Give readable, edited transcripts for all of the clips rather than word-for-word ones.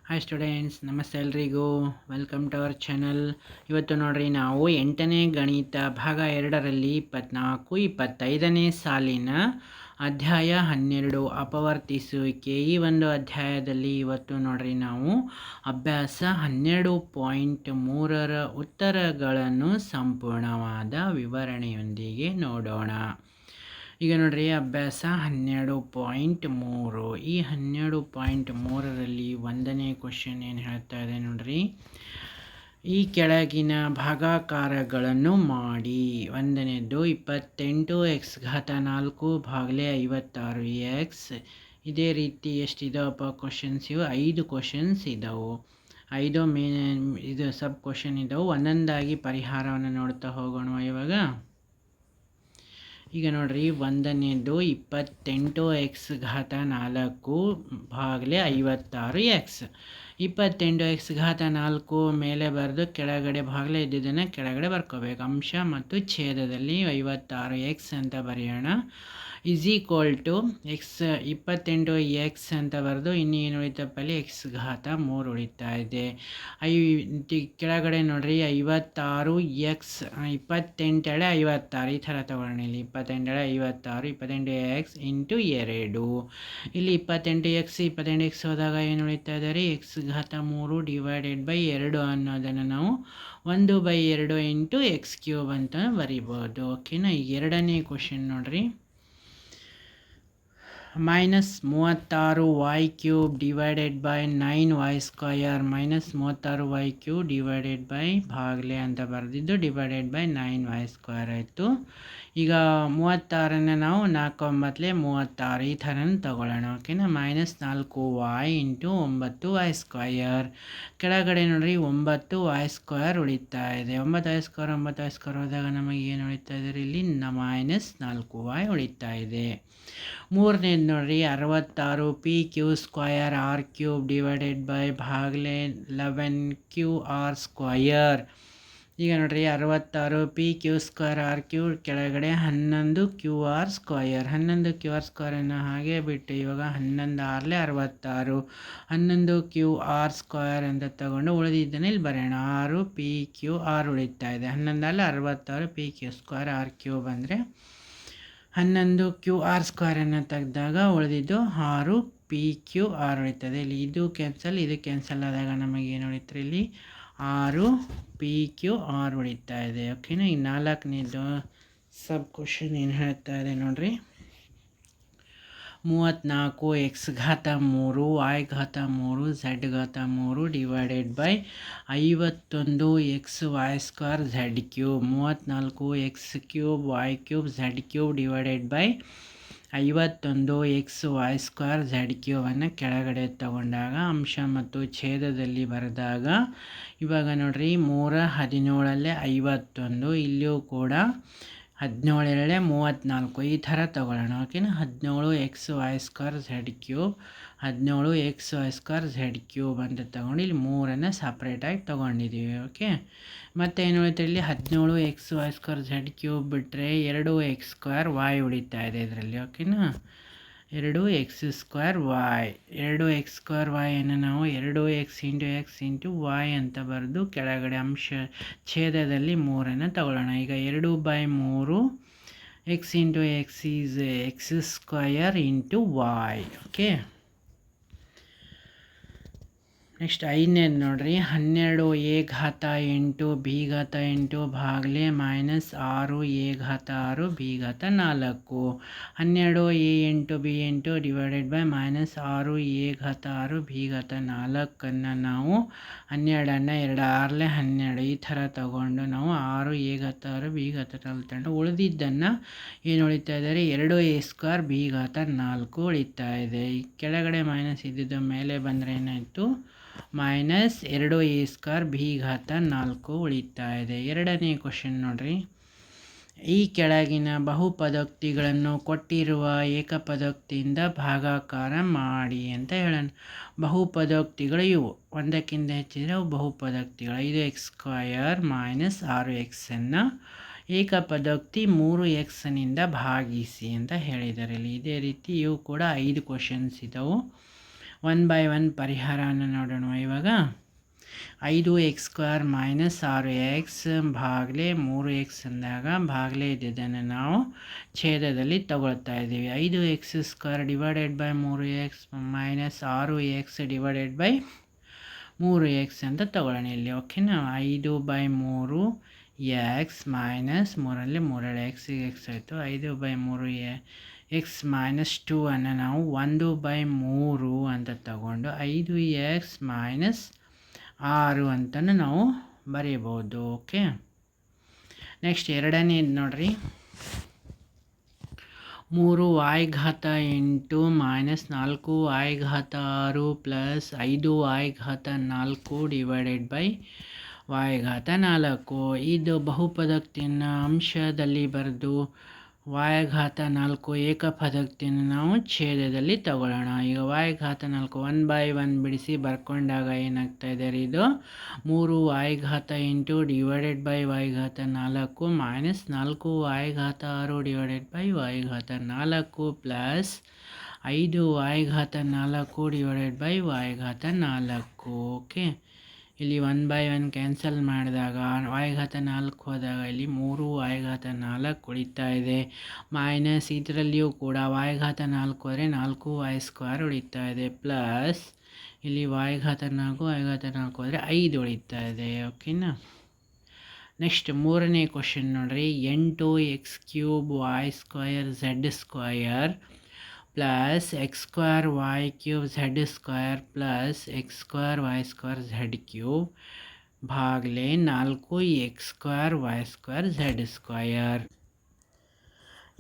Hi students, ನಮಸ್ತೆ ಎಲ್ರಿಗೂ. Welcome to our channel. ಇವತ್ತು ನೋಡ್ರಿ, ನಾವು 8ನೇ ಗಣಿತ ಭಾಗ 2ರಲ್ಲಿ 24-25ನೇ ಸಾಲಿನ ಅಧ್ಯಾಯ 12 ಅಪವರ್ತಿಸುವಿಕೆ. ಈ ಒಂದು ಅಧ್ಯಾಯದಲ್ಲಿ ಇವತ್ತು ನೋಡ್ರಿ ನಾವು ಅಭ್ಯಾಸ 12.3ರ ಉತ್ತರಗಳನ್ನು ಸಂಪೂರ್ಣವಾದ ವಿವರಣೆಯೊಂದಿಗೆ ನೋಡೋಣ. ಈಗ ನೋಡ್ರಿ, ಅಭ್ಯಾಸ 12.3. ಈ 12.3ರಲ್ಲಿ 1ನೇ ಕ್ವಶನ್ ಏನು ಹೇಳ್ತಾ ಇದೆ ನೋಡ್ರಿ, ಈ ಕೆಳಗಿನ ಭಾಗಾಕಾರಗಳನ್ನು ಮಾಡಿ. 1ನೇದು 28x4 ಭಾಗಲೆ 56x. ಇದೇ ರೀತಿ ಎಷ್ಟಿದಾವಪ್ಪ ಕ್ವಶನ್ಸ್? ಇವು 5 ಕ್ವಶನ್ಸ್ ಇದಾವೆ. 5 ಇದು ಸಬ್ ಕ್ವಶನ್ ಇದಾವೆ. ಒಂದೊಂದಾಗಿ ಪರಿಹಾರವನ್ನು ನೋಡ್ತಾ ಹೋಗೋಣ ಇವಾಗ. ಈಗ ನೋಡ್ರಿ, 1ನೇದು 28x4 ಭಾಗಲೆ 56x. 28x4 ಮೇಲೆ ಬರೆದು ಕೆಳಗಡೆ ಭಾಗಲೆ ಇದ್ದಿದ್ದನ್ನು ಕೆಳಗಡೆ ಬರ್ಕೋಬೇಕು. ಅಂಶ ಮತ್ತು ಛೇದದಲ್ಲಿ 56x ಅಂತ ಬರೆಯೋಣ. Is equal to x 28x ಅಂತ ಬರೆದು ಇನ್ನು ಏನು ಉಳಿತಪ್ಪ ಅಲ್ಲಿ x3 ಉಳಿತಾ ಇದೆ. ಕೆಳಗಡೆ ನೋಡ್ರಿ 56x 28 56 ಈ ಥರ ತಗೊಳ್ಳೋಣ. ಇಲ್ಲಿ 28 56 28x ಇಂಟು 2. ಇಲ್ಲಿ 28x 28x ಹೋದಾಗ ಏನು ಉಳಿತಾ ಇದೆ ರೀ? x3 ಡಿವೈಡೆಡ್ ಬೈ 2 ಅನ್ನೋದನ್ನು ನಾವು 1/2 ಇಂಟು x³ ಅಂತ ಬರಿಬೋದು. ಓಕೆನಾ? ಈಗ 2ನೇ ಕ್ವಶನ್ ನೋಡ್ರಿ, -36y³ divided by 9y². -36y³ divided by ಭಾಗಲೆ ಅಂತ ಬರೆದಿದ್ದು ಡಿವೈಡೆಡ್ ಬೈ 9y² ಆಯಿತು. ಈಗ 36ನ್ನು ನಾವು 4×9 ಈ ಥರ ತಗೊಳ್ಳೋಣ. ಓಕೆನಾ? -4y into 9y². ಕೆಳಗಡೆ ನೋಡ್ರಿ 9y² ಉಳಿತಾ ಇದೆ. 9y² ಹೋದಾಗ ನಮಗೆ ಏನು ಉಳಿತಾ ಇದೆ? ಇಲ್ಲಿ -4y ಉಳಿತಾ ಇದೆ. 3ನೇದು ನೋಡ್ರಿ 66p² r³ divided by ಭಾಗಲೆ 11qr². ಈಗ ನೋಡ್ರಿ 66p² r³ ಕೆಳಗಡೆ 11qr². 11qr² ಹಾಗೆ ಬಿಟ್ಟು ಇವಾಗ 11 6 11qr² ಅಂತ ತಗೊಂಡು ಉಳಿದಿದ್ದನ್ನು ಇಲ್ಲಿ ಬರೆಯೋಣ. 6pqr ಉಳಿತಾ ಇದೆ. 11 66 pq² r³ ಅಂದರೆ 11qr² ತೆಗೆದಾಗ ಉಳಿದಿದ್ದು 6pqr ಉಳಿತದೆ. ಇಲ್ಲಿ ಇದು ಕ್ಯಾನ್ಸಲ್ ಆದಾಗ ನಮಗೆ ಏನು ಉಳಿತಾರೆ? ಇಲ್ಲಿ 6pqr ಉಳಿತಾ ಇದೆ. ಓಕೆನಾ? ಈ 4ನೇದು ಸಬ್ ಕ್ವಶನ್ ಏನು ಹೇಳ್ತಾ ಇದೆ ನೋಡ್ರಿ, 34x3 y3 z3 divided by 51xy² z³. 34x³ y³ z³ divided by 51xy² z³ ಅನ್ನು ಕೆಳಗಡೆ ತಗೊಂಡಾಗ ಅಂಶ ಮತ್ತು ಛೇದದಲ್ಲಿ ಬರೆದಾಗ ಇವಾಗ ನೋಡ್ರಿ 3×17 51. ಇಲ್ಲಿಯೂ ಕೂಡ 17 34 ಈ ಥರ ತಗೊಳ್ಳೋಣ. ಓಕೆನಾ? 17xy² z³, 17xy² z³ ಅಂತ ತಗೊಂಡು ಇಲ್ಲಿ 3ನ್ನು ಸಪ್ರೇಟಾಗಿ ತೊಗೊಂಡಿದ್ದೀವಿ. ಓಕೆ, ಮತ್ತು ಏನು ಉಳಿತಾ ಇಲ್ಲಿ 17xy² z³ ಬಿಟ್ಟರೆ 2x²y ಉಳಿತಾ ಇದೆ ಇದರಲ್ಲಿ. ಓಕೆನಾ? 2x²y. 2x²yಯನ್ನು ನಾವು 2x into x into y ಅಂತ ಬರೆದು ಕೆಳಗಡೆ ಅಂಶ ಛೇದದಲ್ಲಿ 3ನ್ನು ತಗೊಳ್ಳೋಣ. ಈಗ 2/3 x into x is x² into y. Okay, next 5ನೇದು ನೋಡ್ರಿ, 12a8 b8 ಭಾಗಲೆ -6a6 b4. 12a8 b8 divided by -6a6 b4 ನಾವು 12ನ್ನು 2 6 12 ಈ ಥರ ತಗೊಂಡು ನಾವು 6a6 b4 ತಗೊಂಡು ಉಳಿದಿದ್ದನ್ನು ಏನು ಉಳಿತಾ ಇದೆ? 2a² b4 ಉಳಿತಾ ಇದೆ. ಈ ಕೆಳಗಡೆ ಮೈನಸ್ ಇದ್ದಿದ್ದು ಮೇಲೆ ಬಂದರೆ ಏನಾಯಿತು? -2a² b4 ಉಳಿತಾ ಇದೆ. 2ನೇ ಕ್ವಶನ್ ನೋಡ್ರಿ, ಈ ಕೆಳಗಿನ ಬಹುಪದೋಕ್ತಿಗಳನ್ನು ಕೊಟ್ಟಿರುವ ಏಕಪದೋಕ್ತಿಯಿಂದ ಭಾಗಾಕಾರ ಮಾಡಿ ಅಂತ ಹೇಳೋಣ. ಬಹುಪದೋಕ್ತಿಗಳು ಇವು, ಒಂದಕ್ಕಿಂತ ಹೆಚ್ಚಿದ್ರೆ ಅವು ಬಹುಪದೋಕ್ತಿಗಳು. 5x² -6x ಏಕಪದೋಕ್ತಿ 3xನಿಂದ ಭಾಗಿಸಿ ಅಂತ ಹೇಳಿದ್ದಾರೆ ಇಲ್ಲಿ. ಇದೇ ರೀತಿ ಇವು ಕೂಡ 5 ಕ್ವಶನ್ಸ್ ಇದ್ದವು. 1/1 ಪರಿಹಾರನ ನೋಡೋಣ ಇವಾಗ. 5x² - 6x ಭಾಗಲೇ 3x ಅಂದಾಗ ಭಾಗಲೇ ಇದ್ದಿದ್ದನ್ನು ನಾವು ಛೇದದಲ್ಲಿ ತಗೊಳ್ತಾ ಇದ್ದೀವಿ. 5x² divided by 3x minus 6x divided by 3x ಅಂತ ತಗೊಳ್ಳೋಣ ಇಲ್ಲಿ. ಓಕೆನಾ. 5/3 x ಮೈನಸ್ 3 3 x ಆಯಿತು. 5/3 x ಮೈನಸ್ 2 ಅನ್ನು ನಾವು 1/3 ಅಂತ ತಗೊಂಡು 5x ಮೈನಸ್ 6 ಅಂತಲೂ ನಾವು ಬರೀಬೋದು. ಓಕೆ. ನೆಕ್ಸ್ಟ್ ಎರಡನೇದು ನೋಡ್ರಿ. 3y8 minus 4y6 plus 5y4 divided by y4. ಇದು ಬಹುಪದೋಕ್ತಿಯನ್ನು ಅಂಶದಲ್ಲಿ ಬರೆದು y4 ಏಕಪದೋಕ್ತಿಯನ್ನು ನಾವು ಛೇದದಲ್ಲಿ ತಗೊಳ್ಳೋಣ. ಈಗ y4 1/1 ಬಿಡಿಸಿ ಬರ್ಕೊಂಡಾಗ ಏನಾಗ್ತಾ ಇದೆ ರೀ, ಇದು 3y8 divided by y4 minus 4y6 divided by y4 plus 5y4 divided by y4. Okay. ಇಲ್ಲಿ 1/1 ಕ್ಯಾನ್ಸಲ್ ಮಾಡಿದಾಗ y4 ಹೋದಾಗ ಇಲ್ಲಿ 3y4 ಉಳಿತಾ ಇದೆ. ಮೈನಸ್ ಇದರಲ್ಲಿಯೂ ಕೂಡ y4 ಹೋದರೆ 4y² ಉಳಿತಾ ಇದೆ. ಪ್ಲಸ್ ಇಲ್ಲಿ y4 ಹೋದರೆ 5 ಉಳಿತಾ ಇದೆ. ಓಕೆನಾ. ನೆಕ್ಸ್ಟ್ ಮೂರನೇ ಕ್ವಶನ್ ನೋಡ್ರಿ. 8x³ y² plus x² y³ z² plus x² y² z³ ಭಾಗಲೇ 4x² y² z².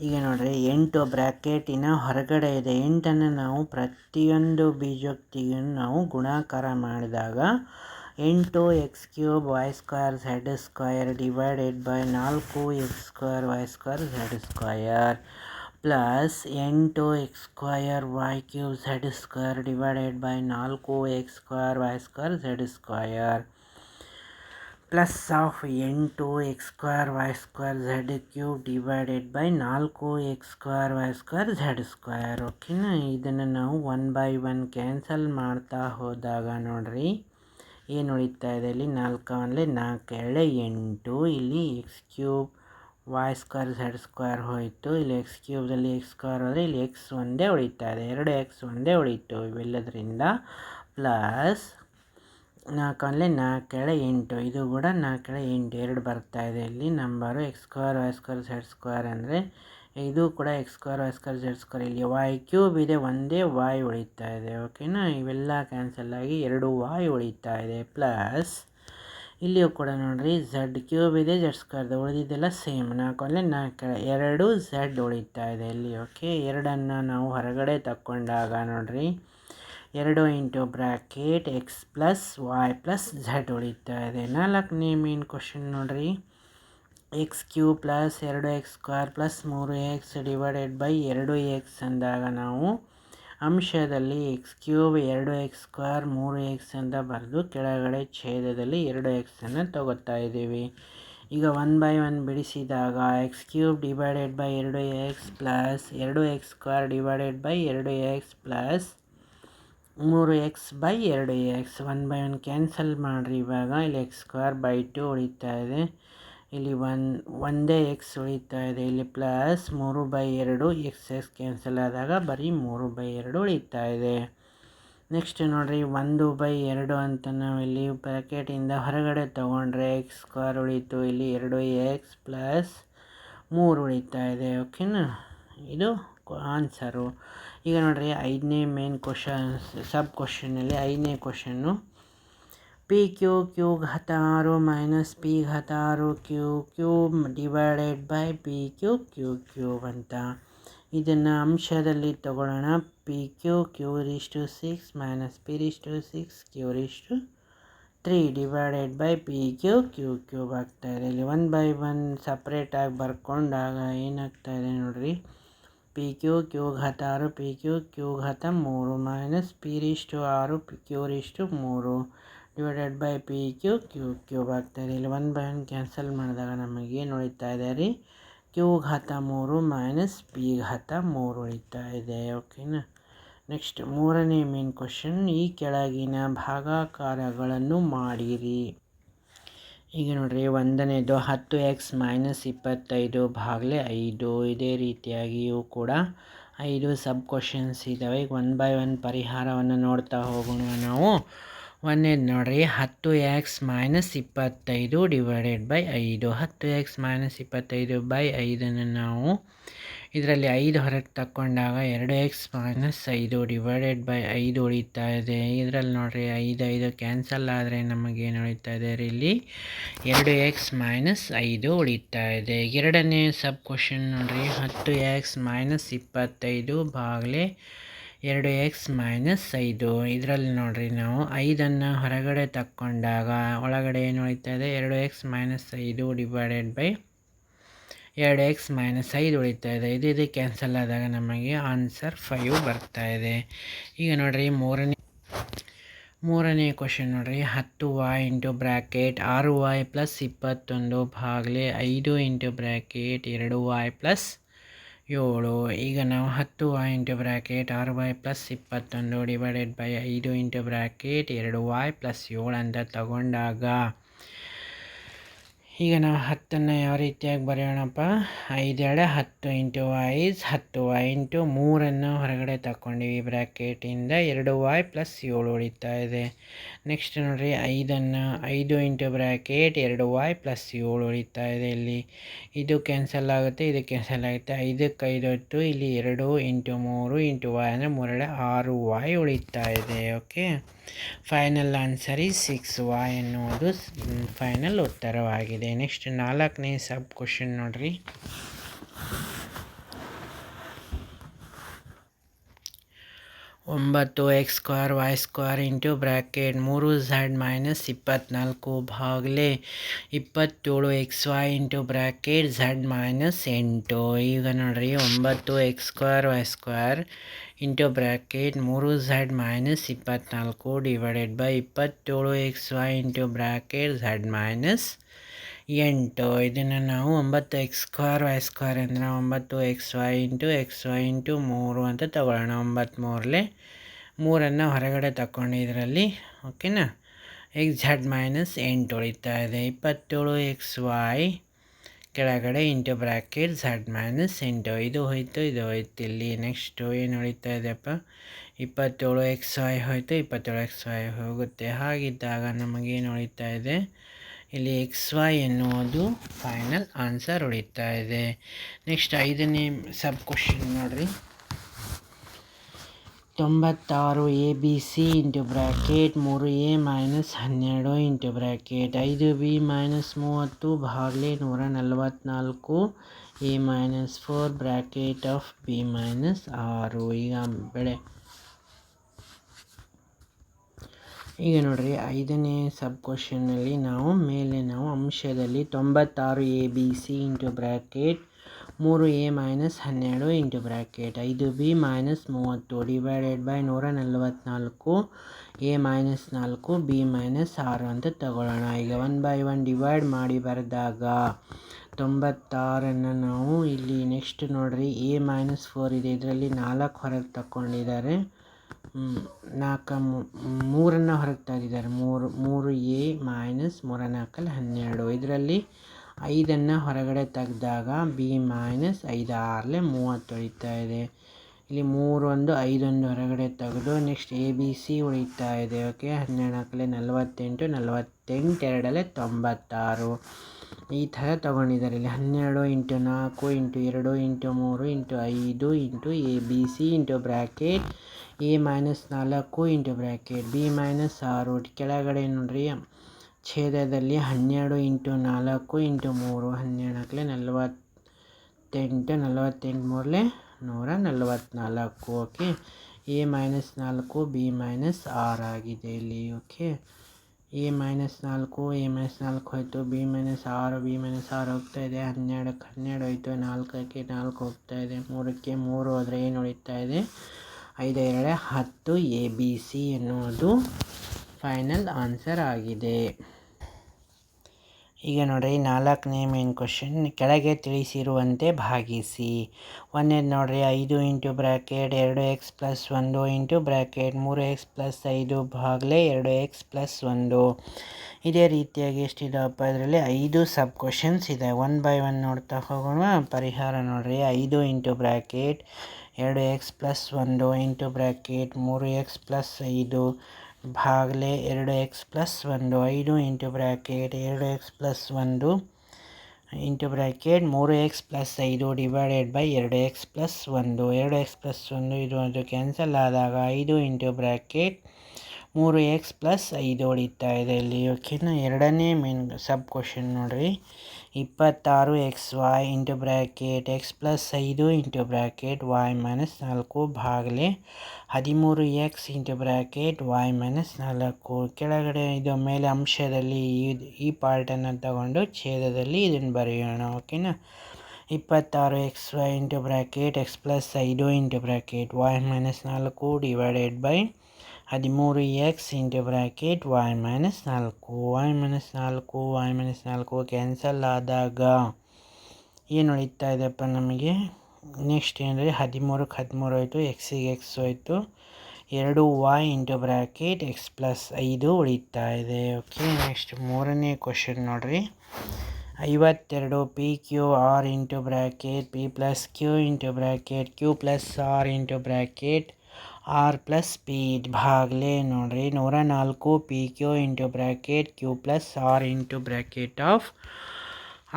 ಈಗ ನೋಡ್ರಿ 8 ಬ್ರ್ಯಾಕೆಟಿನ ಹೊರಗಡೆ ಇದೆ. 8ಅನ್ನು ನಾವು ಪ್ರತಿಯೊಂದು ಬೀಜೋಕ್ತಿಗೂ ನಾವು ಗುಣಾಕಾರ ಮಾಡಿದಾಗ 8x³ y² z² divided by 4x² y² z² plus 8x² y³ z² divided by 4x² y² z² plus of 8x² y² z³ divided by 4x² y² z². ಓಕೆನಾ. ಇದನ್ನು ನಾವು 1/1 ಕ್ಯಾನ್ಸಲ್ ಮಾಡ್ತಾ ಹೋದಾಗ ನೋಡ್ರಿ ಏನು ಉಳಿತಾ ಇದೆ, ಇಲ್ಲಿ 4 1 4 8. ಇಲ್ಲಿ x³ y² z² ಹೋಯಿತು. ಇಲ್ಲಿ x³ x² ಹೋದರೆ ಇಲ್ಲಿ x ಒಂದೇ ಉಳಿತಾ ಇದೆ. 2x ಒಂದೇ ಉಳಿತು ಇವೆಲ್ಲದರಿಂದ. ಪ್ಲಸ್ 4 1 4 8. ಇದು ಕೂಡ 4 8 2 ಬರ್ತಾ ಇದೆ ಇಲ್ಲಿ ನಂಬರು. x² y² z² ಅಂದರೆ ಇದು ಕೂಡ x² y² z². ಇಲ್ಲಿ y³ ಇದೆ, ಒಂದೇ y ಉಳಿತಾ ಇದೆ. ಓಕೆನಾ. ಇವೆಲ್ಲ ಕ್ಯಾನ್ಸಲ್ ಆಗಿ 2 y ಉಳಿತಾ ಇದೆ. ಪ್ಲಸ್ ಇಲ್ಲಿಯೂ ಕೂಡ ನೋಡ್ರಿ z³ ಇದೆ, z² ಉಳಿದಿದ್ದೆಲ್ಲ ಸೇಮ್. 4 1 4 2 z ಉಳಿತಾ ಇದೆ ಇಲ್ಲಿ. ಓಕೆ. 2ಅನ್ನು ನಾವು ಹೊರಗಡೆ ತಕ್ಕೊಂಡಾಗ ನೋಡ್ರಿ 2 into bracket x plus y plus z ಉಳಿತಾ ಇದೆ. 4ನೇ ಮೇನ್ ಕ್ವಶನ್ ನೋಡ್ರಿ. x³ plus 2x² plus 3x divided by 2x ಅಂದಾಗ ನಾವು ಅಂಶದಲ್ಲಿ x³ 2x² 3x ಅಂತ ಬರೆದು ಕೆಳಗಡೆ ಛೇದದಲ್ಲಿ 2x ಅನ್ನು ತಗೋತಾ ಇದ್ದೀವಿ. ಈಗ 1/1 ಬಿಡಿಸಿದಾಗ x³ divided by 2x plus 2x² divided by 2x plus 3x by 2x. 1/1 cancel ಮಾಡಿರಿ. ಇವಾಗ ಇಲ್ಲಿ x²/2 ಉಳಿತಾ ಇದೆ. ಇಲ್ಲಿ ಒಂದೇ x ಉಳಿತಾ ಇದೆ. ಇಲ್ಲಿ ಪ್ಲಸ್ 3/2 x ಕ್ಯಾನ್ಸಲ್ ಆದಾಗ ಬರೀ 3/2 ಉಳಿತಾ ಇದೆ. ನೆಕ್ಸ್ಟ್ ನೋಡ್ರಿ 1/2 ಅಂತ ನಾವು ಇಲ್ಲಿ ಬ್ರ್ಯಾಕೆಟಿಂದ ಹೊರಗಡೆ ತೊಗೊಂಡ್ರೆ x² ಉಳಿತು. ಇಲ್ಲಿ 2x ಪ್ಲಸ್ 3 ಉಳಿತಾ ಇದೆ. ಓಕೆನಾ. ಇದು ಆನ್ಸರು. ಈಗ ನೋಡ್ರಿ 5ನೇ ಮೇನ್ ಕ್ವಶನ್ ಸಬ್ ಕ್ವಶನಲ್ಲಿ 5ನೇ question p⁴ minus p⁴ divided by p⁴ ಅಂತ. ಇದನ್ನು ಅಂಶದಲ್ಲಿ ತಗೊಳ್ಳೋಣ. p⁴q⁴6 minus p⁴q⁴3 divided by p⁴ ಆಗ್ತಾ ಇದೆ. ಇಲ್ಲಿ 1/1 ಸಪ್ರೇಟಾಗಿ ಬರ್ಕೊಂಡಾಗ ಏನಾಗ್ತಾ ಇದೆ ನೋಡ್ರಿ, p⁴ p⁴ minus p⁴ q⁴3 divided by p⁴ ಆಗ್ತಾ ಇದೆ. ಇಲ್ಲಿ 1/1 ಕ್ಯಾನ್ಸಲ್ ಮಾಡಿದಾಗ ನಮಗೇನು ಉಳಿತಾ ಇದೆ ರೀ, q⁴ ಮೈನಸ್ p⁴ ಉಳಿತಾ ಇದೆ. ಓಕೆನಾ. ನೆಕ್ಸ್ಟ್ ಮೂರನೇ ಮೇನ್ ಕ್ವಶನ್, ಈ ಕೆಳಗಿನ ಭಾಗಾಕಾರಗಳನ್ನು ಮಾಡಿರಿ. ಈಗ ನೋಡ್ರಿ, ಒಂದನೇದು 10x - 25 ಭಾಗಲೆ 5. ಇದೇ ರೀತಿಯಾಗಿ ಇವು ಕೂಡ 5 ಸಬ್ ಕ್ವಶನ್ಸ್ ಇದ್ದಾವೆ. ಈಗ 1 ಬೈ 1 ಪರಿಹಾರವನ್ನು ನೋಡ್ತಾ ಹೋಗೋಣ ನಾವು. ಒಂದೇದು ನೋಡ್ರಿ, 10x - 25 divided by 5. 10x - 25 by 5 ನಾವು ಇದರಲ್ಲಿ 5 ಹೊರಗೆ ತಕ್ಕೊಂಡಾಗ 2x - 5 ಡಿವೈಡೆಡ್ ಬೈ 5 ಉಳಿತಾ ಇದೆ. ಇದರಲ್ಲಿ ನೋಡ್ರಿ 5 ಕ್ಯಾನ್ಸಲ್ ಆದರೆ ನಮಗೇನು ಉಳಿತಾ ಇದೆ ಇಲ್ಲಿ 2x - 5 ಉಳಿತಾ ಇದೆ. ಎರಡನೇ ಸಬ್ ಕ್ವಶನ್ ನೋಡ್ರಿ, 10x - 25 ಭಾಗಲೆ 2x - 5. ಇದರಲ್ಲಿ ನೋಡ್ರಿ ನಾವು 5 ಹೊರಗಡೆ ತಕ್ಕೊಂಡಾಗ ಒಳಗಡೆ ಏನು ಉಳಿತಾ ಇದೆ 2x - 5 ಡಿವೈಡೆಡ್ ಬೈ 2x - 5 ಉಳಿತಾ ಇದೆ. ಇದು ಕ್ಯಾನ್ಸಲ್ ಆದಾಗ ನಮಗೆ ಆನ್ಸರ್ 5 ಬರ್ತಾ ಇದೆ. ಈಗ ನೋಡ್ರಿ ಮೂರನೇ ಕ್ವಶನ್ ನೋಡ್ರಿ, 10y into bracket 6y + 21 ಭಾಗಲೆ 5 into bracket 2y + 7. ಈಗ ನಾವು 10y into bracket 6y + 21 divided by 5 into bracket 2y + 7 ಅಂತ ತಗೊಂಡಾಗ ಈಗ ನಾವು 10 ಯಾವ ರೀತಿಯಾಗಿ ಬರೆಯೋಣಪ್ಪ, 5 2 10 ಇಂಟು y 10y ಇಂಟು 3 ಹೊರಗಡೆ ತಗೊಂಡಿವಿ ಬ್ರ್ಯಾಕೆಟಿಂದ 2y + 7 ಉಳಿತಾ ಇದೆ. ನೆಕ್ಸ್ಟ್ ನೋಡ್ರಿ 5 ಇಂಟು ಬ್ರ್ಯಾಕೆಟ್ 2y + 7 ಉಳಿತಾ ಇದೆ. ಇಲ್ಲಿ ಇದು ಕ್ಯಾನ್ಸಲ್ ಆಗುತ್ತೆ, ಇದು ಕ್ಯಾನ್ಸಲ್ ಆಗುತ್ತೆ. 5ಕ್ಕೆ 5 ಹೊತ್ತು ಇಲ್ಲಿ 2 ಇಂಟು 3 ಇಂಟು y ಅಂದರೆ 3 6y ಉಳಿತಾ ಇದೆ. ಓಕೆ, ಫೈನಲ್ ಆನ್ಸರ್ ಈ 6y ಎನ್ನುವುದು ಫೈನಲ್ ಉತ್ತರವಾಗಿದೆ. ನೆಕ್ಸ್ಟ್ ನಾಲ್ಕನೇ ಸಬ್ ಕ್ವಶನ್ ನೋಡ್ರಿ, 9x² into bracket 3z - 24 ಭಾಗಲೆ 27xy into bracket z - 8. ಈಗ ನೋಡ್ರಿ 9x² into bracket 3z - 24 divided by 27xy into bracket z - 8. ಇದನ್ನು ನಾವು 9x² ಅಂದರೆ 9xy ಇಂಟು xy ಇಂಟು 3 ಅಂತ ತಗೊಳ್ಳೋಣ. 9 3 ಹೊರಗಡೆ ತಗೊಂಡು ಇದರಲ್ಲಿ ಓಕೆನಾ z - 8 ಉಳಿತಾ ಇದೆ. 27xy ಕೆಳಗಡೆ ಇಂಟು ಬ್ರ್ಯಾಕೆಟ್ z - 8. ಇದು ಹೋಯ್ತು, ಇದು ಹೋಯ್ತು. ಇಲ್ಲಿ ನೆಕ್ಸ್ಟು ಏನು ಉಳಿತಾ ಇದೆಯಪ್ಪ, 27xy ಹೋಯ್ತು, 27xy ಹೋಗುತ್ತೆ. ಹಾಗಿದ್ದಾಗ ನಮಗೇನು ಉಳಿತಾ ಇದೆ ಇಲ್ಲಿ xy ಎನ್ನುವುದು ಫೈನಲ್ ಆನ್ಸರ್ ಉಳಿತಾ ಇದೆ. ನೆಕ್ಸ್ಟ್ ಐದನೇ ಸಬ್ ಕ್ವಶನ್ ನೋಡ್ರಿ, 96 ABC into bracket 3a - 12 into bracket 5b - 30 ಭಾಗಲೆ 144 a - 4 bracket of b - 6. ಈಗ ನೋಡ್ರಿ ಐದನೇ ಸಬ್ ಕ್ವಶನ್ನಲ್ಲಿ ನಾವು ಅಂಶದಲ್ಲಿ 96 ABC into bracket 3a - 12 into bracket 5b - 30 divided by 144 a - 4 b - 6 ಅಂತ ತಗೊಳ್ಳೋಣ. ಈಗ 1 ಬೈ 1 ಡಿವೈಡ್ ಮಾಡಿ ಬರೆದಾಗ 96 ನಾವು ಇಲ್ಲಿ ನೆಕ್ಸ್ಟ್ ನೋಡ್ರಿ a - 4 ಇದೆ, ಇದರಲ್ಲಿ 4 ಹೊರಗೆ ತಗೊಂಡಿದ್ದಾರೆ, 3 ಹೊರಗೆ ತೆಗೆದಿದ್ದಾರೆ. 3a - 3 4 12. ಇದರಲ್ಲಿ 5 ಹೊರಗಡೆ ತೆಗೆದಾಗ b - 5 6 30 ಉಳಿತಾ ಇದೆ. ಇಲ್ಲಿ 3 1 5 1 ಹೊರಗಡೆ ತೆಗೆದು ನೆಕ್ಸ್ಟ್ ABC ಉಳಿತಾ ಇದೆ. ಓಕೆ, 12 48 48 2 96 ಈ ಥರ ತೊಗೊಂಡಿದ್ದಾರೆ. ಇಲ್ಲಿ 12 into 4 into 2 into 3 into 5 into ABC into bracket a - 4 into bracket b - 6. ಕೆಳಗಡೆ ನೋಡ್ರಿ ಛೇದದಲ್ಲಿ 12 into 4 into 3 12 48 48 144. Okay, a - 4 b - 6 ಆಗಿದೆ ಇಲ್ಲಿ. ಓಕೆ, a - 4 ಹೋಯಿತು, b - 6 ಹೋಗ್ತಾ ಇದೆ, 12ಕ್ಕೆ 12 ಹೋಯಿತು, 4ಕ್ಕೆ 4 ಹೋಗ್ತಾ ಇದೆ, 3ಕ್ಕೆ 3 ಹೋದರೆ ಏನು ಉಳಿತಾ ಇದೆ 5 2 10 ABC ಎನ್ನುವುದು ಫೈನಲ್ ಆನ್ಸರ್ ಆಗಿದೆ. ಈಗ ನೋಡಿರಿ 4ನೇ ಮೇನ್ ಕ್ವಶನ್, ಕೆಳಗೆ ತಿಳಿಸಿರುವಂತೆ ಭಾಗಿಸಿ. ಒಂದೇದು ನೋಡಿರಿ 5 into bracket 2x plus 1 into bracket 3x plus 5 ಭಾಗಲೇ 2x plus 1. ಇದೇ ರೀತಿಯಾಗಿ ಎಷ್ಟಿದಾವಪ್ಪ ಇದರಲ್ಲಿ 5 ಸಬ್ ಕ್ವಶನ್ಸ್ ಇದೆ. 1 ಬೈ 1 ನೋಡ್ತಾ ಹೋಗೋಣ. ಪರಿಹಾರ ನೋಡಿರಿ 5 into bracket 2x plus 1 into bracket 3x plus 5 ಭಾಗಲೇ 2x plus 1. 5 into bracket 2x plus 1 into bracket 3x plus 5 divided by 2x plus 1. 2x plus 1 ಇದು ಅದು ಕ್ಯಾನ್ಸಲ್ ಆದಾಗ 5 ಇಂಟು ಬ್ರ್ಯಾಕೆಟ್ 3x ಪ್ಲಸ್ 5 ಉಳಿತಾ ಇದೆ ಇಲ್ಲಿ. ಓಕೆನಾ. ಎರಡನೇ ಮೇನ್ ಸಬ್ ಕ್ವಶನ್ ನೋಡಿರಿ 26xy into bracket x plus 5 into bracket y minus 4 ಭಾಗಲೇ 13x into bracket y minus 4. ಕೆಳಗಡೆ ಇದು ಮೇಲೆ ಅಂಶದಲ್ಲಿ ಈ ಪಾರ್ಟನ್ನು ತಗೊಂಡು ಛೇದದಲ್ಲಿ ಇದನ್ನು ಬರೆಯೋಣ. ಓಕೆನಾ. 26xy into bracket x plus 5 into bracket y minus 4 divided by 13x into bracket y minus 4. y minus 4 cancel ಆದಾಗ ಏನು ಉಳಿತಾ ಇದೆಯಪ್ಪ ನಮಗೆ. ನೆಕ್ಸ್ಟ್ ಏನ್ರಿ 13 ಹೋಯಿತು, ಎಕ್ಸಿಗೆ ಎಕ್ಸ್ ಹೋಯಿತು, 2y into bracket x plus 5 ಉಳಿತಾ ಇದೆ. ಓಕೆ. ನೆಕ್ಸ್ಟ್ ಮೂರನೇ ಕ್ವಶನ್ ನೋಡಿರಿ 52 p q r into bracket P plus Q into bracket Q plus R into bracket R plus p ಭಾಗಲೇ ನೋಡಿರಿ 104 P Q into bracket Q plus R into bracket of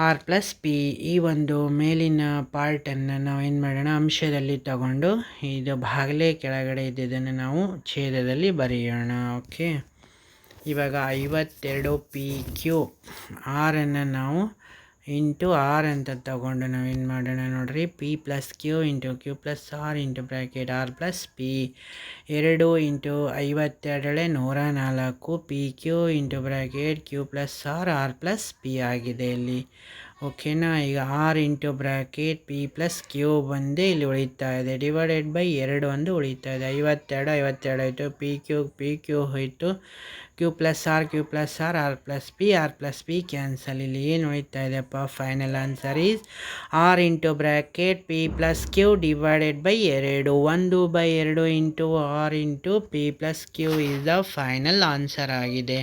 r plus p. ಈ ಒಂದು ಮೇಲಿನ ಪಾರ್ಟನ್ನು ನಾವು ಏನು ಮಾಡೋಣ, ಅಂಶದಲ್ಲಿ ತಗೊಂಡು ಇದು ಭಾಗಲೇ ಕೆಳಗಡೆ ಇದ್ದಿದ್ದನ್ನು ನಾವು ಛೇದದಲ್ಲಿ ಬರೆಯೋಣ. ಓಕೆ. ಇವಾಗ 52 ಪಿ ಕ್ಯೂ ಆರನ್ನು ನಾವು ಇಂಟು ಆರ್ ಅಂತ ತಗೊಂಡು ನಾವೇನು ಮಾಡೋಣ ನೋಡಿರಿ, P plus Q into Q plus R into bracket R plus P. 2 into 52 104 P Q into bracket Q plus R plus P ಆಗಿದೆ ಇಲ್ಲಿ. ಓಕೆನಾ. ಈಗ R into bracket P plus Q ಬಂದು ಇಲ್ಲಿ ಉಳಿತಾ ಇದೆ, ಡಿವೈಡೆಡ್ ಬೈ 2 ಒಂದು ಉಳಿತಾ ಇದೆ. 52 ಆಯಿತು, ಪಿ ಕ್ಯೂ ಹೋಯಿತು, q plus r r plus p cancel. ಇಲ್ಲಿ ಏನು ಉಳಿತಾ ಇದೆಯಪ್ಪ, final answer is r into bracket P plus q divided by 2. 1/2 into r into p plus q is the final answer ಆಗಿದೆ.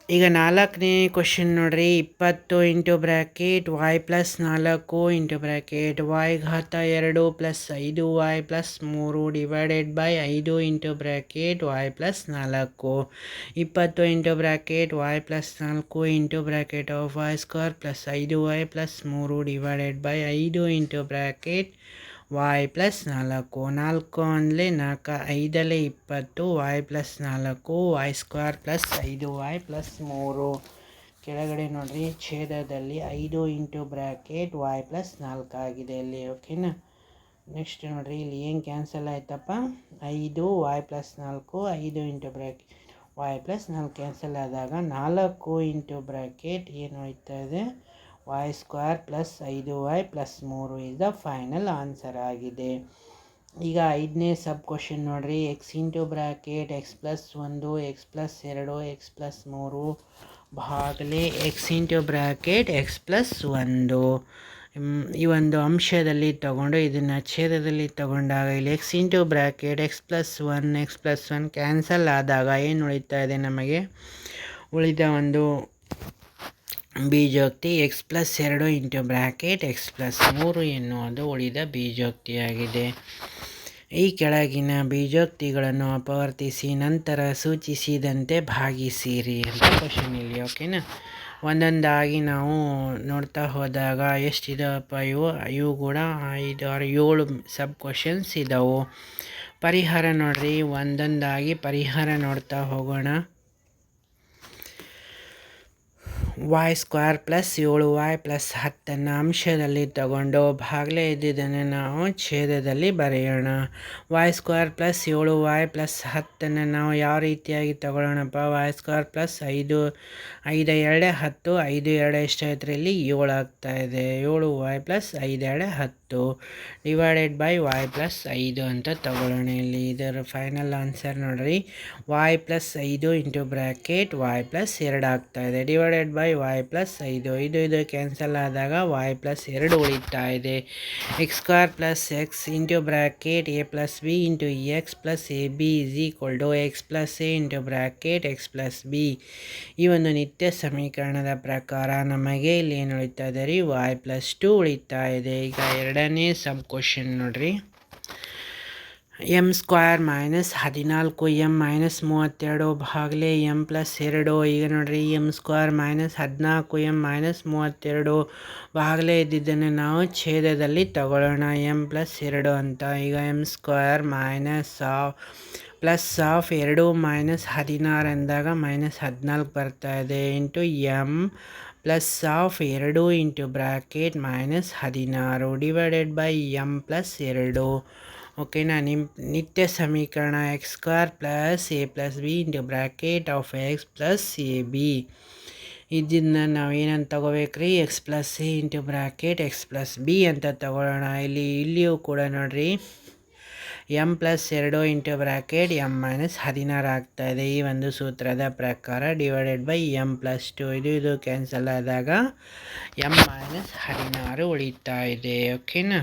ಈಗ 4ನೇ ಕ್ವಶನ್ ನೋಡಿರಿ 20 into bracket y plus 4 into bracket y ಘಾತ 2 plus 5y plus 3 divided by 5 into bracket y plus 4. 20 into bracket y plus 4 into bracket of y square plus 5y plus 3 divided by 5 into bracket y plus 4. 4 ಅಂದರೆ 4 5 20 y plus 4 y square plus 5y plus 3. ಕೆಳಗಡೆ ನೋಡಿರಿ ಛೇದದಲ್ಲಿ 5 into bracket y plus 4 ಆಗಿದೆ ಇಲ್ಲಿ. ಓಕೆನಾ. Next ನೋಡಿರಿ ಇಲ್ಲಿ ಏನು ಕ್ಯಾನ್ಸಲ್ ಆಯ್ತಪ್ಪ, 5y plus 4 5 into bracket y plus 4 cancel ಆದಾಗ 4 ಇಂಟು ಬ್ರ್ಯಾಕೆಟ್ ಏನು ಹೋಯ್ತಾ ಇದೆ, y square plus 5y plus 3 is the final answer ಆಗಿದೆ. ಈಗ 5ನೇ ಸಬ್ ಕ್ವಶನ್ ನೋಡಿರಿ x into bracket x plus 1 x plus 2 x plus 3 ಭಾಗಲೇ x into bracket x plus 1. ಈ ಒಂದು ಅಂಶದಲ್ಲಿ ತಗೊಂಡು ಇದನ್ನು ಛೇದದಲ್ಲಿ ತಗೊಂಡಾಗ ಇಲ್ಲಿ x into bracket x plus 1 cancel ಆದಾಗ ಏನು ಉಳಿತಾ ಇದೆ ನಮಗೆ, ಉಳಿದ ಒಂದು ಬೀಜೋಕ್ತಿ x plus 2 into bracket x plus 3 ಎನ್ನುವುದು ಉಳಿದ ಬೀಜೋಕ್ತಿಯಾಗಿದೆ. ಈ ಕೆಳಗಿನ ಬೀಜೋಕ್ತಿಗಳನ್ನು ಅಪವರ್ತಿಸಿ ನಂತರ ಸೂಚಿಸಿದಂತೆ ಭಾಗಿಸಿರಿ ಅಂತ ಕ್ವಶನ್ ಇಲ್ಲಿ. ಓಕೆನಾ. ಒಂದೊಂದಾಗಿ ನಾವು ನೋಡ್ತಾ ಹೋದಾಗ ಎಷ್ಟಿದಾವಪ್ಪ, ಇವು ಕೂಡ 5 6 7 ಸಬ್ ಕ್ವಶನ್ಸ್ ಇದ್ದಾವೆ. ಪರಿಹಾರ ನೋಡಿರಿ, ಒಂದೊಂದಾಗಿ ಪರಿಹಾರ ನೋಡ್ತಾ ಹೋಗೋಣ. y square plus 7y plus 10 ಅಂಶದಲ್ಲಿ ತಗೊಂಡು ಭಾಗಲೇ ಇದ್ದಿದ್ದನ್ನು ನಾವು ಛೇದದಲ್ಲಿ ಬರೆಯೋಣ. y square plus 7y plus 10 ನಾವು ಯಾವ ರೀತಿಯಾಗಿ ತಗೊಳ್ಳೋಣಪ್ಪ, y ಸ್ಕ್ವೇರ್ ಪ್ಲಸ್ 5 5 2 10 5 2 ಎಷ್ಟಾಯ್ತು ಇಲ್ಲಿ 7 ಆಗ್ತಾಯಿದೆ. 7y plus 5 2 10 20 divided by y plus 5 ಅಂತ ತಗೊಳ್ಳೋಣ. ಇಲ್ಲಿ ಇದರ ಫೈನಲ್ ಆನ್ಸರ್ ನೋಡ್ರಿ, y plus 5 into bracket y plus 2 ಆಗ್ತಾ ಇದೆ ಡಿವೈಡೆಡ್ ಬೈ y ಪ್ಲಸ್ 5. ಇದು ಕ್ಯಾನ್ಸಲ್ ಆದಾಗ y ಪ್ಲಸ್ 2 ಉಳಿತಾ ಇದೆ. X square plus x into bracket a plus B into x plus A B is equal to x plus A into bracket x plus B. ಈ ಒಂದು ನಿತ್ಯ ಸಮೀಕರಣದ ಪ್ರಕಾರ ನಮಗೆ ಇಲ್ಲಿ ಏನು ಉಳಿತಾ ಇದೆ ರೀ, y ಪ್ಲಸ್ 2 ಉಳಿತಾ ಇದೆ. ಈಗ ಎರಡನೇ ಸಬ್ ಕ್ವಶನ್ ನೋಡ್ರಿ, m square minus 14 m minus 32 ಭಾಗಲೆ ಎಮ್ ಪ್ಲಸ್ 2. ಈಗ ನೋಡ್ರಿ, m square minus 14 m minus 32 ಭಾಗಲೆ ಇದ್ದಿದ್ದನ್ನು ನಾವು ಛೇದದಲ್ಲಿ ತಗೊಳ್ಳೋಣ, ಎಮ್ ಪ್ಲಸ್ 2 ಅಂತ. ಈಗ m square minus plus of 2 minus 16 ಅಂದಾಗ ಮೈನಸ್ 14 ಬರ್ತಾ ಇದೆ into m plus of 2 into bracket minus 16 divided by m plus 2. ಓಕೆನಾ. ನಿತ್ಯ ಸಮೀಕರಣ x square plus A plus B into bracket of X plus A B. ಇದನ್ನು ನಾವು ಏನಂತ ತಗೋಬೇಕ್ರಿ, X plus A into bracket x plus b ಅಂತ ತಗೊಳ್ಳೋಣ. ಇಲ್ಲಿಯೂ ಕೂಡ ನೋಡ್ರಿ, M plus 2 into bracket M minus 16 ಆಗ್ತಾ ಇದೆ ಈ ಒಂದು ಸೂತ್ರದ ಪ್ರಕಾರ ಡಿವೈಡೆಡ್ ಬೈ ಎಮ್ ಪ್ಲಸ್ 2. ಇದು ಕ್ಯಾನ್ಸಲ್ ಆದಾಗ ಎಮ್ ಮೈನಸ್ 16 ಉಳಿತಾ ಇದೆ. ಓಕೆನಾ.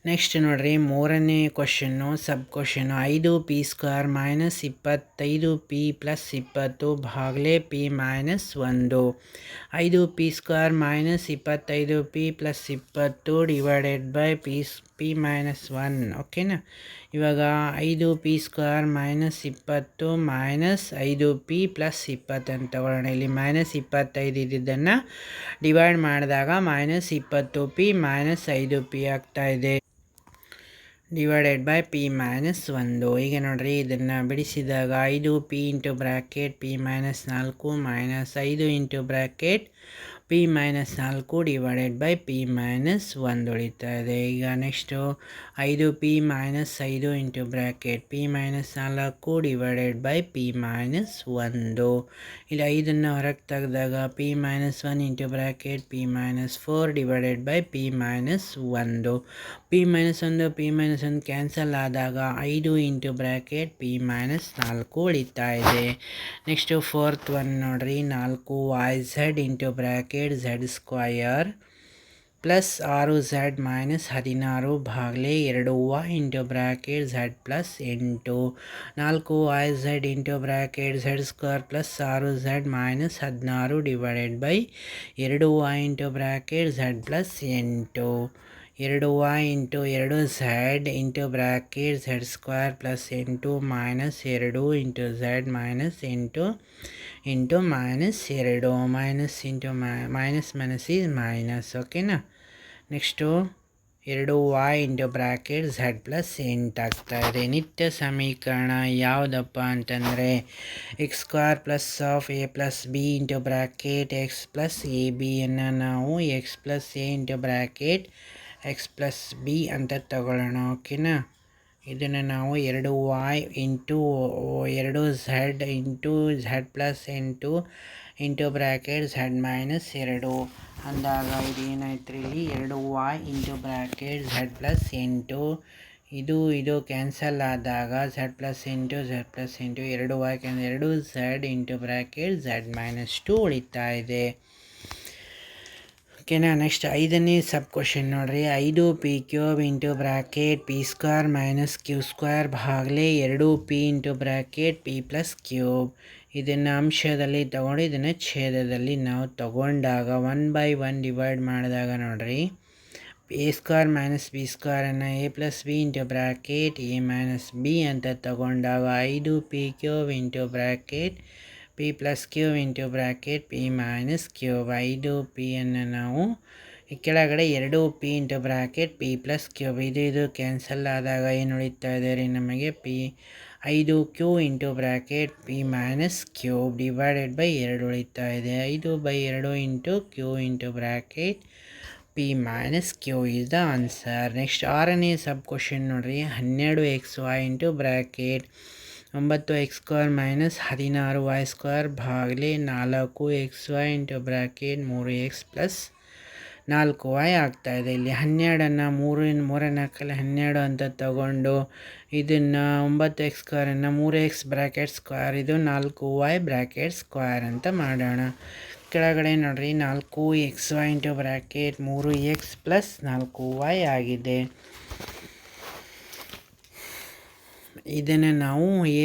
ನೆಕ್ಸ್ಟ್ ನೋಡ್ರಿ, ಮೂರನೇ ಕ್ವಶನ್ನು ಸಬ್ ಕ್ವಶನ್ನು, 5 p square minus 25 p plus 20 ಭಾಗಲೆ p minus 1. 5 p square minus 25 p plus 20 divided by p minus 1. ಓಕೆನಾ. ಇವಾಗ 5 p square minus 20 minus 5 p plus 20 ಅಂತ ತಗೊಳ್ಳೋಣ. ಇಲ್ಲಿ ಮೈನಸ್ 25 ಇದ್ದಿದ್ದನ್ನು ಡಿವೈಡ್ ಮಾಡಿದಾಗ ಮೈನಸ್ 20 ಪಿ ಮೈನಸ್ 5 ಪಿ ಆಗ್ತಾ ಇದೆ ಡಿವೈಡೆಡ್ ಬೈ ಪಿ ಮೈನಸ್ 1. ಈಗ ನೋಡ್ರಿ, ಇದನ್ನು ಬಿಡಿಸಿದಾಗ 5 P into bracket p minus 4 minus 5 into bracket p minus 4 divided by p minus 1 ಉಳಿತಾ ಇದೆ. ಈಗ next 5 P minus 5 into bracket p minus 4 divided by p minus 1. ಇಲ್ಲಿ 5 ಹೊರಗೆ ತೆಗೆದಾಗ P minus 1 into bracket p minus 4 divided by p minus 1. P minus 1 cancel ಆದಾಗ 5 into bracket p minus 4 ಉಳಿತಾ ಇದೆ. Next fourth one ನೋಡ್ರಿ, 4 y z into bracket z square plus 6 z minus 16 ಭಾಗಲೆ 2 y into bracket z plus 8. 4 y z into bracket z square plus 6 z minus 16 divided by 2 y into bracket z plus 8. 2 y into 2 z into bracket z square plus 8 minus 2 into z minus 8 into minus 2 minus into minus is minus. ಓಕೆನಾ. Next 2 y into bracket z plus 8 ಆಗ್ತಾ ಇದೆ. ನಿತ್ಯ ಸಮೀಕರಣ ಯಾವುದಪ್ಪ ಅಂತಂದರೆ x square plus of a plus B into bracket x plus a ಬಿಯನ್ನು ನಾವು x plus A into bracket x plus b ಅಂತ ತಗೊಳ್ಳೋಣ. ಓಕೆನಾ. ಇದನ್ನು ನಾವು 2 y into 2 z into z plus 8 into bracket z minus 2 ಅಂದಾಗ ಇದು ಏನಾಯ್ತು ರೀ, ಇಲ್ಲಿ 2 y into bracket z plus 8 ಇದು ಕ್ಯಾನ್ಸಲ್ ಆದಾಗ z plus 8 2 y 2 z into bracket z minus 2 ಉಳಿತಾ ಇದೆ. ಓಕೆನಾ. ನೆಕ್ಸ್ಟ್ 5ನೇ ಸಬ್ ಕ್ವಶನ್ ನೋಡ್ರಿ, 5 p cube into bracket p square minus q square ಭಾಗಲೆ 2 p into bracket P plus cube. ಇದನ್ನು ಅಂಶದಲ್ಲಿ ತಗೊಂಡು ಇದನ್ನು ಛೇದದಲ್ಲಿ ನಾವು ತಗೊಂಡಾಗ 1/1 ಡಿವೈಡ್ ಮಾಡಿದಾಗ ನೋಡ್ರಿ, ಎ ಸ್ಕ್ವೇರ್ ಮೈನಸ್ ಬಿ ಸ್ಕ್ವೇರನ್ನು a plus B into bracket a minus b ಅಂತ ತಗೊಂಡಾಗ 5 p cube into bracket P plus cube into bracket p minus cube. 5 ಪಿಯನ್ನು ನಾವು ಈ ಕೆಳಗಡೆ 2 p into bracket P plus cube ಇದು ಕ್ಯಾನ್ಸಲ್ ಆದಾಗ ಏನು ಉಳಿತಾ ಇದೆ ರೀ ನಮಗೆ, p 5 q into bracket p minus cube divided by 2 ಉಳಿತಾ ಇದೆ. 5/2 into q into bracket p minus q is the answer. Next 6ನೇ ಸಬ್ ಕ್ವಶನ್ ನೋಡ್ರಿ, 12 x y into bracket 9 x square minus 16 y square ಭಾಗಲೆ 4 x y into bracket 3 x plus 4y ಆಗ್ತಾಯಿದೆ. ಇಲ್ಲಿ 12ನ್ನು 3 ಅಂತ ತಗೊಂಡು ಇದನ್ನು 9x² 3x ಬ್ರ್ಯಾಕೆಟ್ ಸ್ಕ್ವೇರ್ ಇದು 4y bracket square ಅಂತ ಮಾಡೋಣ. ಕೆಳಗಡೆ ನೋಡ್ರಿ 4xy into bracket 3x plus 4y ಆಗಿದೆ. ಇದನ್ನು ನಾವು a²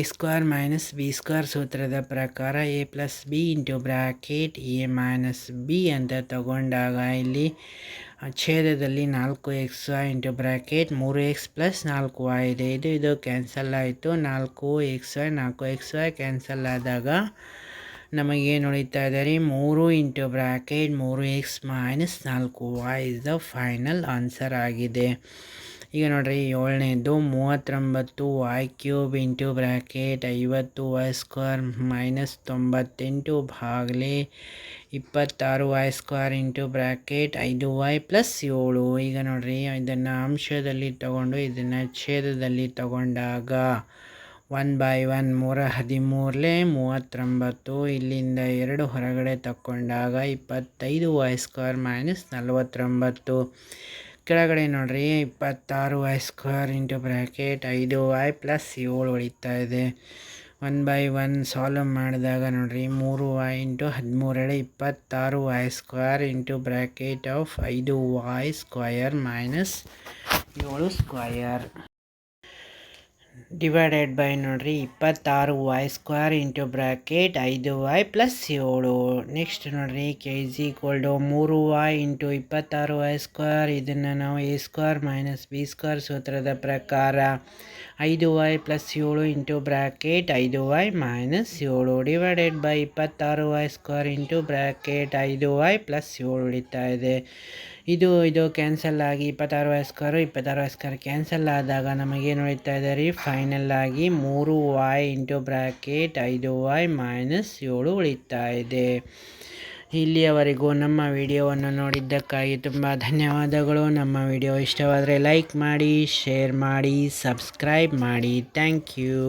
- b² ಸೂತ್ರದ ಪ್ರಕಾರ a + b into bracket a - b ಅಂತ ತಗೊಂಡಾಗ ಇಲ್ಲಿ ಛೇದದಲ್ಲಿ 4xy into bracket 3x plus 4y ಇದೆ. ಇದು ಕ್ಯಾನ್ಸಲ್ ಆಯಿತು. 4xy ಕ್ಯಾನ್ಸಲ್ ಆದಾಗ ನಮಗೇನು ಉಳಿತಾ ಇದೆ ರೀ 3 into bracket 3x - 4y is the final answer ಆಗಿದೆ. ಈಗ ನೋಡ್ರಿ 7ನೇದು 39y³ into bracket 50y² - 98 ಭಾಗಲೇ 26y² into bracket 5y + 7. ಈಗ ನೋಡ್ರಿ ಇದನ್ನು ಅಂಶದಲ್ಲಿ ತಗೊಂಡು ಇದನ್ನು ಛೇದದಲ್ಲಿ ತಗೊಂಡಾಗ 1/1 313 39 ಇಲ್ಲಿಂದ 2 ಹೊರಗಡೆ ತಗೊಂಡಾಗ 25y² - 49. ಕೆಳಗಡೆ ನೋಡ್ರಿ 26y² ಇಂಟು ಬ್ರ್ಯಾಕೆಟ್ 5y + 7 ಉಳಿತಾ ಇದೆ. 1/1 ಸಾಲ್ವ್ ಮಾಡಿದಾಗ ನೋಡ್ರಿ 3y into 13 26y² into bracket of 5y² - 7² divided by ನೋಡ್ರಿ 26y² into bracket 5y + 7. Next ನೋಡ್ರಿ k = 3y ಇಂಟು 26y². ಇದನ್ನು ನಾವು a² - b² ಸೂತ್ರದ ಪ್ರಕಾರ 5y + 7 into bracket 5y - 7 divided by 26y² into bracket 5y + 7 ಉಳಿತಾ ಇದೆ. ಇದು ಕ್ಯಾನ್ಸಲ್ ಆಗಿ 26y² cancel ಆದಾಗ ನಮಗೇನು ಉಳಿತಾ ಇದೆ ರೀ ಫೈನಲ್ ಆಗಿ 3y ಇಂಟು ಬ್ರ್ಯಾಕೆಟ್ 5y - 7 ಉಳಿತಾ ಇದೆ. ಇಲ್ಲಿಯವರೆಗೂ ನಮ್ಮ ವಿಡಿಯೋವನ್ನು ನೋಡಿದ್ದಕ್ಕಾಗಿ ತುಂಬ ಧನ್ಯವಾದಗಳು. ನಮ್ಮ ವಿಡಿಯೋ ಇಷ್ಟವಾದರೆ ಲೈಕ್ ಮಾಡಿ, ಶೇರ್ ಮಾಡಿ, ಸಬ್ಸ್ಕ್ರೈಬ್ ಮಾಡಿ. Thank you.